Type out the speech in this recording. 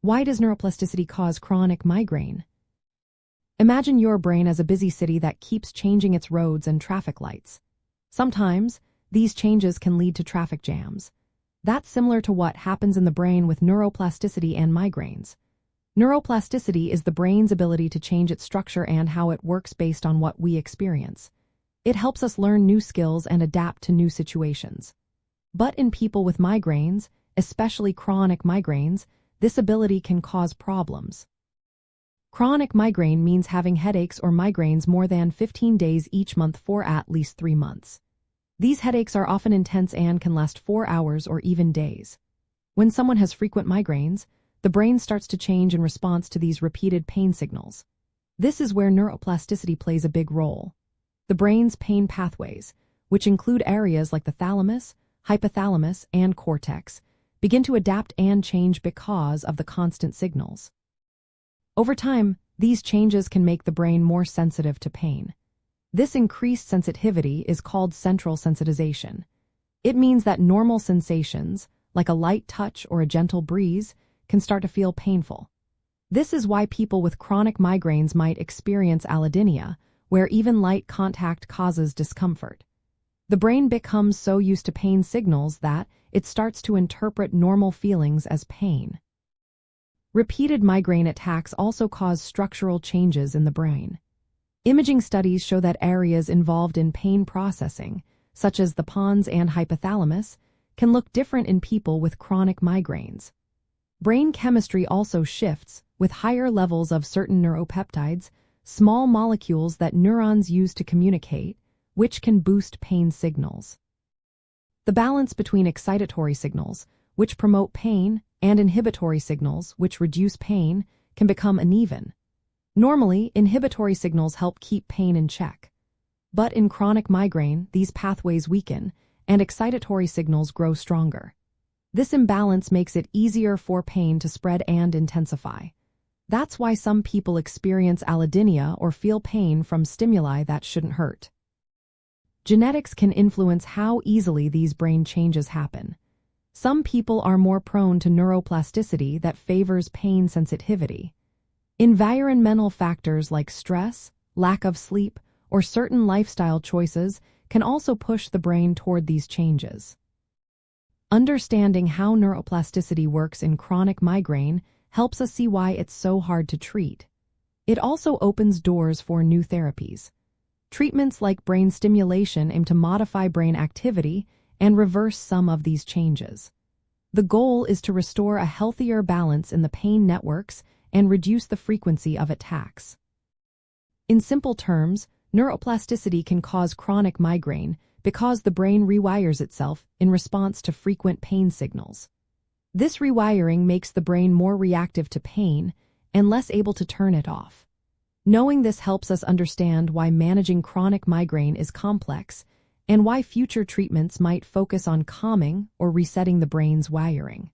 Why does neuroplasticity cause chronic migraine? Imagine your brain as a busy city that keeps changing its roads and traffic lights. Sometimes, these changes can lead to traffic jams. That's similar to what happens in the brain with neuroplasticity and migraines. Neuroplasticity is the brain's ability to change its structure and how it works based on what we experience. It helps us learn new skills and adapt to new situations. But in people with migraines, especially chronic migraines, this ability can cause problems. Chronic migraine means having headaches or migraines more than 15 days each month for at least 3 months. These headaches are often intense and can last 4 hours or even days. When someone has frequent migraines, the brain starts to change in response to these repeated pain signals. This is where neuroplasticity plays a big role. The brain's pain pathways, which include areas like the thalamus, hypothalamus, and cortex, begin to adapt and change because of the constant signals. Over time, these changes can make the brain more sensitive to pain. This increased sensitivity is called central sensitization. It means that normal sensations, like a light touch or a gentle breeze, can start to feel painful. This is why people with chronic migraines might experience allodynia, where even light contact causes discomfort. The brain becomes so used to pain signals that it starts to interpret normal feelings as pain. Repeated migraine attacks also cause structural changes in the brain. Imaging studies show that areas involved in pain processing, such as the pons and hypothalamus, can look different in people with chronic migraines. Brain chemistry also shifts, with higher levels of certain neuropeptides, small molecules that neurons use to communicate, which can boost pain signals. The balance between excitatory signals, which promote pain, and inhibitory signals, which reduce pain, can become uneven. Normally, inhibitory signals help keep pain in check. But in chronic migraine, these pathways weaken, and excitatory signals grow stronger. This imbalance makes it easier for pain to spread and intensify. That's why some people experience allodynia or feel pain from stimuli that shouldn't hurt. Genetics can influence how easily these brain changes happen. Some people are more prone to neuroplasticity that favors pain sensitivity. Environmental factors like stress, lack of sleep, or certain lifestyle choices can also push the brain toward these changes. Understanding how neuroplasticity works in chronic migraine helps us see why it's so hard to treat. It also opens doors for new therapies. Treatments like brain stimulation aim to modify brain activity and reverse some of these changes. The goal is to restore a healthier balance in the pain networks and reduce the frequency of attacks. In simple terms, neuroplasticity can cause chronic migraine because the brain rewires itself in response to frequent pain signals. This rewiring makes the brain more reactive to pain and less able to turn it off. Knowing this helps us understand why managing chronic migraine is complex and why future treatments might focus on calming or resetting the brain's wiring.